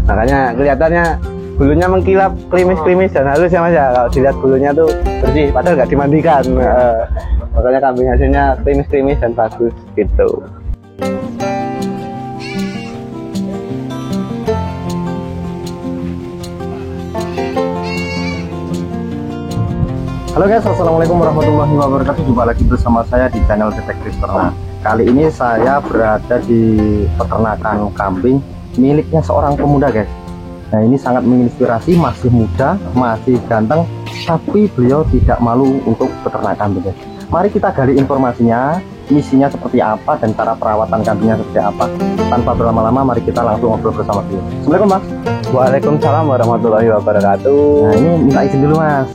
Makanya kelihatannya bulunya mengkilap, klimis-klimis dan halus ya mas ya. Kalau dilihat bulunya tuh bersih, padahal nggak dimandikan. Makanya kambing hasilnya klimis-klimis dan bagus gitu. Halo guys, assalamualaikum warahmatullahi wabarakatuh. Jumpa lagi bersama saya di channel Detektif Ternak. Kali ini saya berada di peternakan kambing miliknya seorang pemuda guys. Nah ini sangat menginspirasi, masih muda, masih ganteng, tapi beliau tidak malu untuk peternak kambing guys. Mari kita gali informasinya, misinya seperti apa dan cara perawatan kambingnya seperti apa. Tanpa berlama-lama, mari kita langsung ngobrol bersama beliau. Assalamualaikum mas. Waalaikumsalam warahmatullahi wabarakatuh. Nah ini minta izin dulu mas.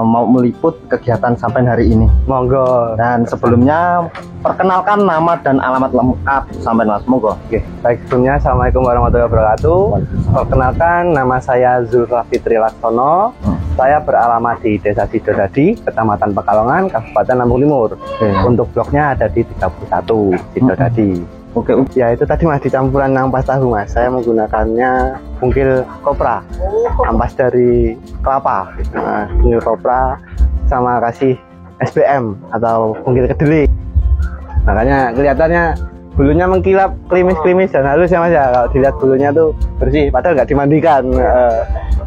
Mau meliput kegiatan sampai hari ini. Monggo. Dan sebelumnya perkenalkan nama dan alamat lengkap sampai mas. Monggo. Oke. Baik, sebelumnya assalamualaikum warahmatullahi wabarakatuh. Perkenalkan, nama saya Zulfa Fitri Laksono. Saya beralamat di Desa Sidodadi, Kecamatan Pekalongan, Kabupaten Lampung Timur. Untuk bloknya ada di 31 Sidodadi. Oke. Ya itu tadi mas, dicampuran ampas tahu mas. Saya menggunakannya bungkil kopra, ampas dari kelapa, bungkil kopra sama kasih SBM atau bungkil kedelai. Makanya kelihatannya bulunya mengkilap, klimis-klimis dan halus ya mas ya. Kalau dilihat bulunya tuh bersih, padahal nggak dimandikan.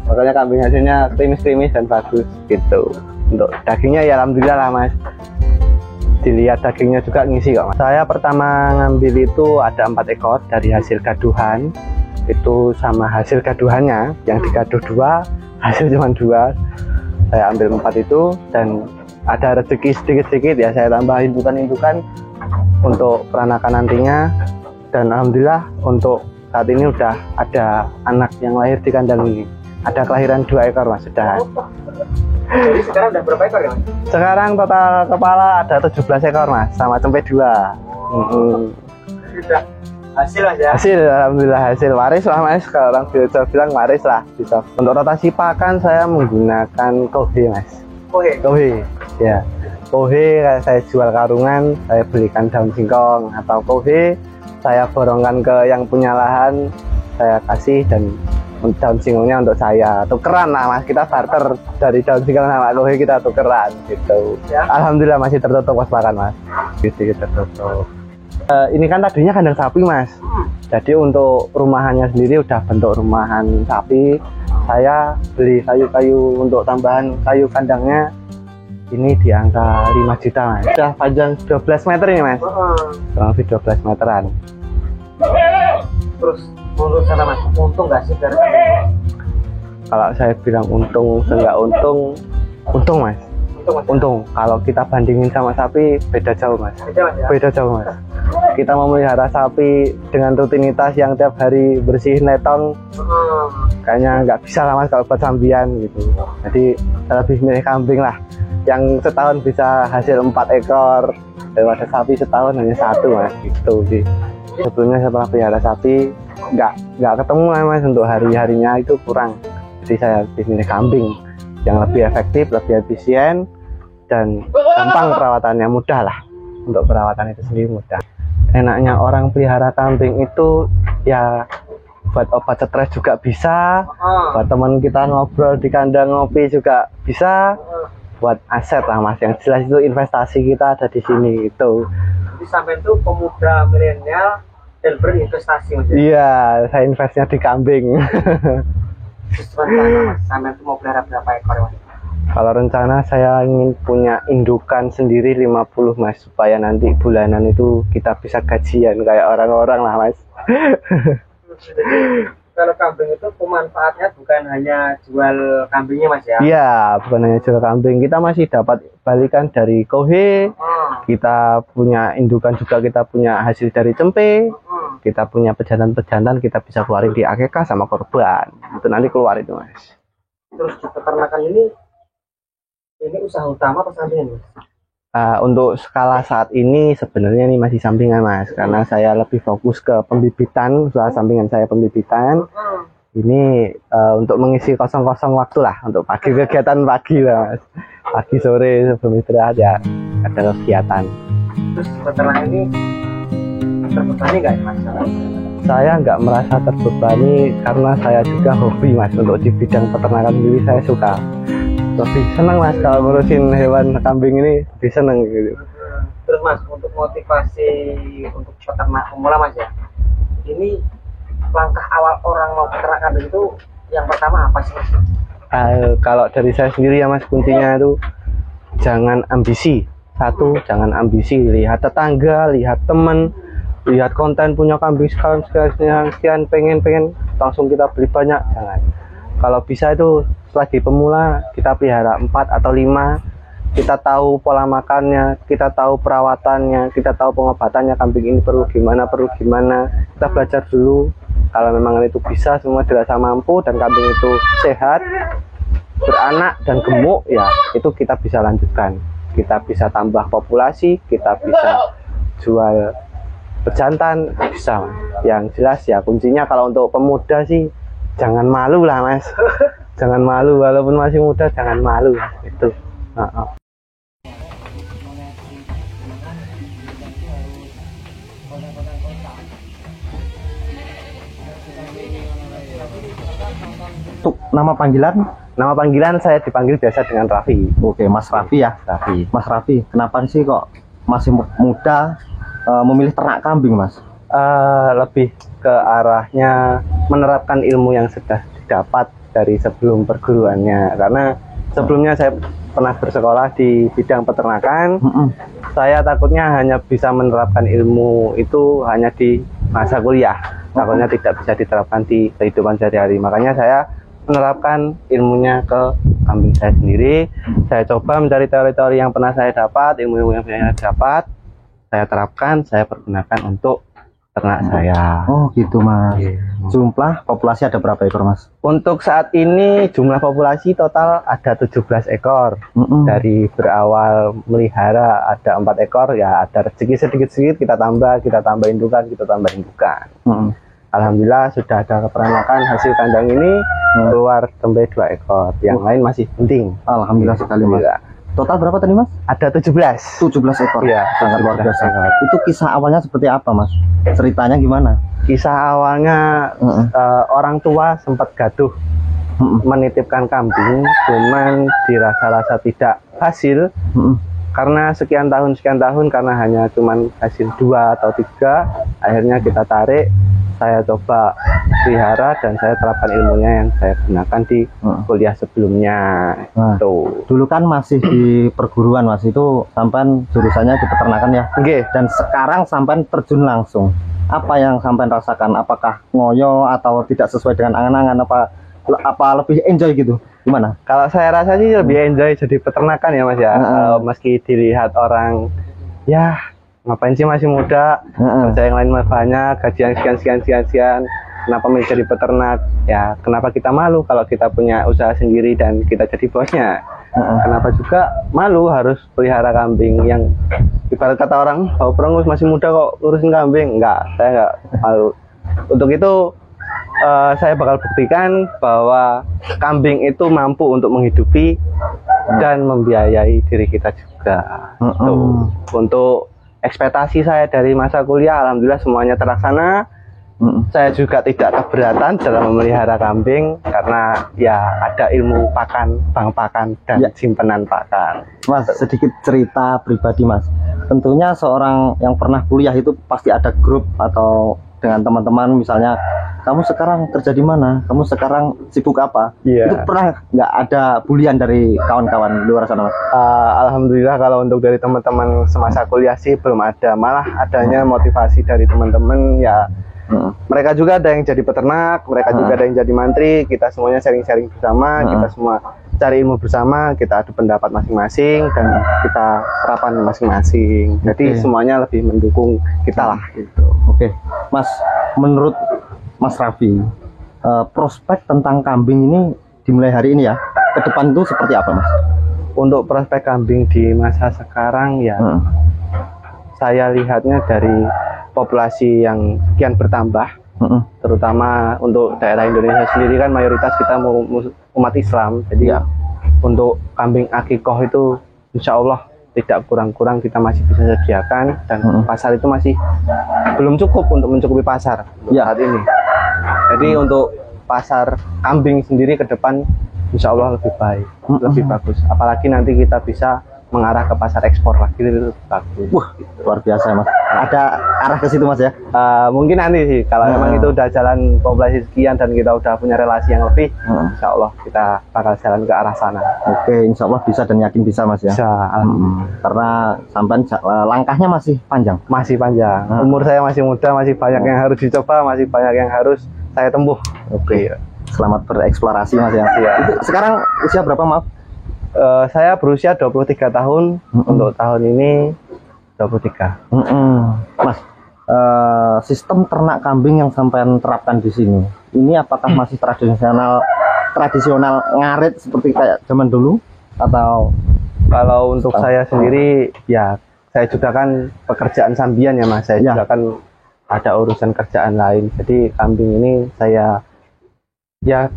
Makanya kambing hasilnya klimis-klimis dan bagus gitu. Untuk dagingnya ya alhamdulillah lah mas. Dilihat dagingnya juga ngisi kok mas. Saya pertama ngambil itu ada 4 ekor dari hasil gaduhan. Itu sama hasil gaduhannya yang digaduh 2, hasil cuma 2. Saya ambil 4 itu dan ada rezeki sedikit-sedikit ya saya tambah indukan-indukan untuk peranakan nantinya. Dan alhamdulillah untuk saat ini udah ada anak yang lahir di kandang ini. Ada kelahiran 2 ekor mas sudah. Jadi sekarang udah berapa ekor ya mas? Sekarang total kepala ada 17 ekor mas, sama cempe 2. Sudah hasil mas ya? Hasil, alhamdulillah hasil waris lah mas. Kalau orang biasa bilang waris lah. Bisa. Untuk rotasi pakan saya menggunakan kohe mas. Kohe, ya. Kohe saya jual karungan, saya belikan daun singkong atau kohe saya borongkan ke yang punya lahan, saya kasih dan daun singkongnya untuk saya tukeran lah mas, kita barter dari daun singkong sama kohe kita tukeran gitu ya. Alhamdulillah masih tertutup mas pakan mas, gitu tertutup. Ini kan tadinya kandang sapi mas, jadi untuk rumahannya sendiri udah bentuk rumahan sapi. Saya beli kayu-kayu untuk tambahan kayu kandangnya ini di angka 5 juta mas. Udah panjang 12 meter ini mas, kurang lebih 12 meteran. Terus menurut sana mas, untung nggak sih dari? Kalau saya bilang untung, enggak untung, untung mas. Untung. Kalau kita bandingin sama sapi, beda jauh mas. Beda jauh mas. Kita memelihara sapi dengan rutinitas yang tiap hari bersihin letong, kayaknya nggak bisa lah mas kalau buat sambian gitu. Jadi saya lebih milih kambing lah, yang setahun bisa hasil 4 ekor daripada sapi setahun hanya 1 mas gitu sih. Sebelumnya saya pernah pelihara sapi, nggak ketemu mas untuk hari-harinya itu kurang. Jadi saya lebih milih kambing yang lebih efektif, lebih efisien dan gampang perawatannya, mudah lah. Untuk perawatan itu sendiri mudah. Enaknya orang pelihara kambing itu ya buat obat stres juga bisa, buat teman kita ngobrol di kandang ngopi juga bisa, buat aset lah mas. Yang jelas itu investasi kita ada di sini itu. Jadi sampai itu pemuda milenial dan berinvestasi mas. Iya, saya investnya di kambing. Rencana mas, sampai itu mau pelihara berapa ekor mas? Kalau rencana saya ingin punya indukan sendiri 50 mas, supaya nanti bulanan itu kita bisa gajian kayak orang-orang lah mas. Jadi kalau kambing itu pemanfaatnya bukan hanya jual kambingnya mas ya? Iya, bukan hanya jual kambing, kita masih dapat balikan dari kohe, kita punya indukan juga, kita punya hasil dari cempe, kita punya pejantan-pejantan, kita bisa keluarin di akekah sama korban, itu nanti keluar itu mas. Terus di peternakan ini usaha utama atau sampingan mas? Untuk skala saat ini sebenarnya ini masih sampingan mas, karena saya lebih fokus ke pembibitan, usaha sampingan saya pembibitan. Ini untuk mengisi kosong-kosong waktu lah, untuk pagi kegiatan pagi lah mas. Pagi sore sebelum istirahat ya ada kegiatan. Terus peternak ini terbebani nggak mas? Saya nggak merasa terbebani karena saya juga hobi mas untuk di bidang peternakan sendiri. Saya suka, lebih senang mas kalau ngurusin hewan kambing ini, lebih senang gitu. Terus mas, untuk motivasi untuk peternak pemula mas ya, ini langkah awal orang mau peternak kambing itu yang pertama apa sih mas? Kalau dari saya sendiri ya mas, kuncinya itu jangan ambisi. Satu, jangan ambisi, lihat tetangga, lihat teman, lihat konten punya kambing sekian, pengen langsung kita beli banyak, jangan. Kalau bisa itu selagi pemula kita pelihara 4 atau 5, kita tahu pola makannya, kita tahu perawatannya, kita tahu pengobatannya, kambing ini perlu gimana, kita belajar dulu. Kalau memang itu bisa, semua dirasa mampu dan kambing itu sehat, beranak dan gemuk, ya itu kita bisa lanjutkan. Kita bisa tambah populasi, kita bisa jual pejantan, bisa. Yang jelas ya kuncinya kalau untuk pemuda sih jangan malu lah mas. Jangan malu, walaupun masih muda jangan malu itu. Untuk nama panggilan saya dipanggil biasa dengan Raffi. Oke, Mas Raffi ya. Raffi. Mas Raffi, kenapa sih kok masih muda memilih ternak kambing, Mas? Lebih ke arahnya menerapkan ilmu yang sudah didapat dari sebelum perguruannya. Karena sebelumnya saya pernah bersekolah di bidang peternakan. Saya takutnya hanya bisa menerapkan ilmu itu hanya di masa kuliah. Takutnya tidak bisa diterapkan di kehidupan sehari-hari. Makanya saya menerapkan ilmunya ke kambing saya sendiri. Saya coba mencari teori-teori yang pernah saya dapat, ilmu-ilmu yang saya dapat, saya terapkan, saya pergunakan untuk ternak saya. Oh gitu mas. Jumlah populasi ada berapa ekor mas? Untuk saat ini jumlah populasi total ada 17 ekor. Dari berawal melihara ada 4 ekor, ya ada rezeki sedikit-sedikit kita tambah indukan, Alhamdulillah sudah ada keperanakan hasil kandang ini keluar sampai 2 ekor. Yang lain masih penting. Alhamdulillah sekali mas. Total berapa tadi mas? Ada 17 ekor. Ya, sangat luar biasa. Itu kisah awalnya seperti apa mas? Ceritanya gimana? Kisah awalnya orang tua sempat gaduh menitipkan kambing, cuman dirasa-rasa tidak hasil. Karena sekian tahun karena hanya cuman hasil 2 atau 3, akhirnya kita tarik, saya coba pelihara dan saya terapkan ilmunya yang saya gunakan di kuliah sebelumnya. Dulu kan masih di perguruan mas, itu sampai jurusannya di peternakan ya. Dan sekarang sampai terjun langsung. Apa yang sampai rasakan? Apakah ngoyo atau tidak sesuai dengan angan-angan, apa lebih enjoy gitu? Gimana? Kalau saya rasa sih lebih enjoy jadi peternakan ya mas ya. Meski dilihat orang ya ngapain sih masih muda, kerja yang lain banyak, gaji yang sekian, kenapa menjadi peternak? Ya kenapa kita malu kalau kita punya usaha sendiri dan kita jadi bosnya? Kenapa juga malu harus pelihara kambing yang ibarat kata orang, oh perengus masih muda kok urusin kambing? Enggak, saya enggak malu. Untuk itu saya bakal buktikan bahwa kambing itu mampu untuk menghidupi dan membiayai diri kita juga. Untuk ekspektasi saya dari masa kuliah, alhamdulillah semuanya terlaksana. Saya juga tidak keberatan dalam memelihara kambing karena ya ada ilmu pakan, bank pakan dan simpenan pakan. Mas, sedikit cerita pribadi mas. Tentunya seorang yang pernah kuliah itu pasti ada grup atau dengan teman-teman, misalnya kamu sekarang kerja di mana, kamu sekarang sibuk apa. Itu pernah nggak ada bulian dari kawan-kawan luar sana mas? Alhamdulillah kalau untuk dari teman-teman semasa kuliah sih belum ada, malah adanya motivasi dari teman-teman ya. Mereka juga ada yang jadi peternak, mereka juga ada yang jadi mantri, kita semuanya sharing-sharing bersama, kita semua cari ilmu bersama, kita adu pendapat masing-masing dan kita terapkan masing-masing. Jadi semuanya lebih mendukung kita lah gitu. Oke, Mas, menurut Mas Raffi, prospek tentang kambing ini dimulai hari ini ya, ke depan itu seperti apa Mas? Untuk prospek kambing di masa sekarang ya, saya lihatnya dari populasi yang kian bertambah, terutama untuk daerah Indonesia sendiri kan mayoritas kita umat Islam, jadi untuk kambing akikoh itu insya Allah tidak kurang-kurang kita masih bisa sediakan, dan pasar itu masih belum cukup untuk mencukupi pasar untuk saat ini. Jadi untuk pasar kambing sendiri ke depan insya Allah lebih baik, lebih bagus. Apalagi nanti kita bisa mengarah ke pasar ekspor lagi, itu bagus. Wah, luar biasa Mas. Ada arah ke situ Mas ya? Mungkin nanti sih, kalau memang itu udah jalan populasi sekian dan kita udah punya relasi yang lebih, insya Allah kita bakal jalan ke arah sana. Oke, insya Allah bisa dan yakin bisa Mas ya? Bisa, karena sampai langkahnya masih panjang. Masih panjang. Umur saya masih muda, masih banyak yang harus dicoba, masih banyak yang harus saya tempuh. Oke, selamat bereksplorasi Mas ya. Itu sekarang usia berapa maaf? Saya berusia 23 tahun, untuk tahun ini 23. Mas, sistem ternak kambing yang sampean terapkan di sini, ini apakah masih tradisional ngarit seperti kayak zaman dulu, atau kalau untuk saya sendiri ya saya juga kan pekerjaan sambian ya Mas, saya juga kan ada urusan kerjaan lain, jadi kambing ini saya ya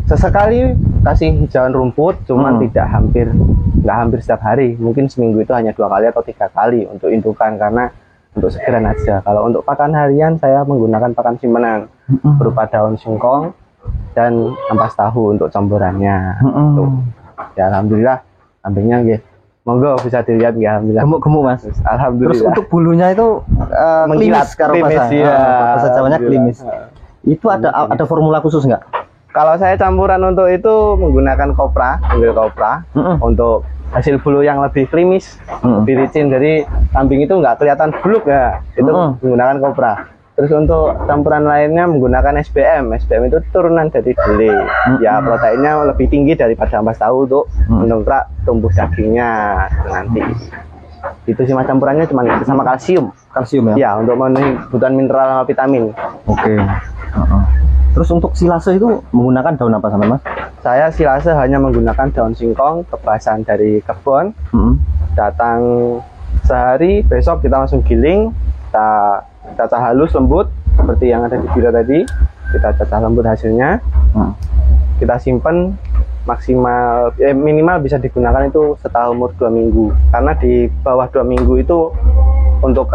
sesekali kasih hijauan rumput, cuman nggak hampir setiap hari, mungkin seminggu itu hanya 2 kali atau 3 kali untuk indukan, karena untuk segeran aja. Kalau untuk pakan harian saya menggunakan pakan simpenan berupa daun singkong dan ampas tahu untuk campurannya. Ya alhamdulillah kambingnya gitu. Monggo bisa dilihat ya, alhamdulillah. Gemuk-gemuk Mas. Alhamdulillah. Terus untuk bulunya itu klimis, bahasa Jawanya klimis. Itu ada formula khusus nggak? Kalau saya campuran untuk itu menggunakan kopra, mobil kopra, untuk hasil bulu yang lebih klimis, lebih licin. Jadi kambing itu nggak kelihatan buluk ya, itu menggunakan kopra. Terus untuk campuran lainnya menggunakan SBM. SBM itu turunan dari dele. Ya proteinnya lebih tinggi daripada ampas tahu untuk mendongkrak tumbuh dagingnya nanti. Itu sih Mas campurannya, cuma itu sama kalsium. Kalsium ya? Ya, untuk memenuhi kebutuhan mineral sama vitamin. Oke. Terus untuk silase itu menggunakan daun apa sampai Mas? Saya silase hanya menggunakan daun singkong, kebasan dari kebun. Datang sehari, besok kita langsung giling, kita cacah halus lembut seperti yang ada di video tadi. Kita cacah lembut hasilnya, kita simpen maksimal minimal bisa digunakan itu setahun umur 2 minggu, karena di bawah 2 minggu itu untuk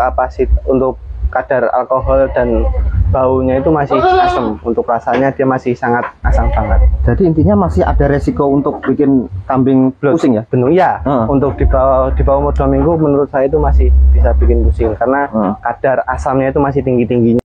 untuk kadar alkohol dan baunya itu masih asam, untuk rasanya dia masih sangat asam banget. Jadi intinya masih ada resiko untuk bikin kambing pusing ya? Benar ya. Untuk di bawah umur 2 minggu menurut saya itu masih bisa bikin pusing, karena kadar asamnya itu masih tinggi-tingginya.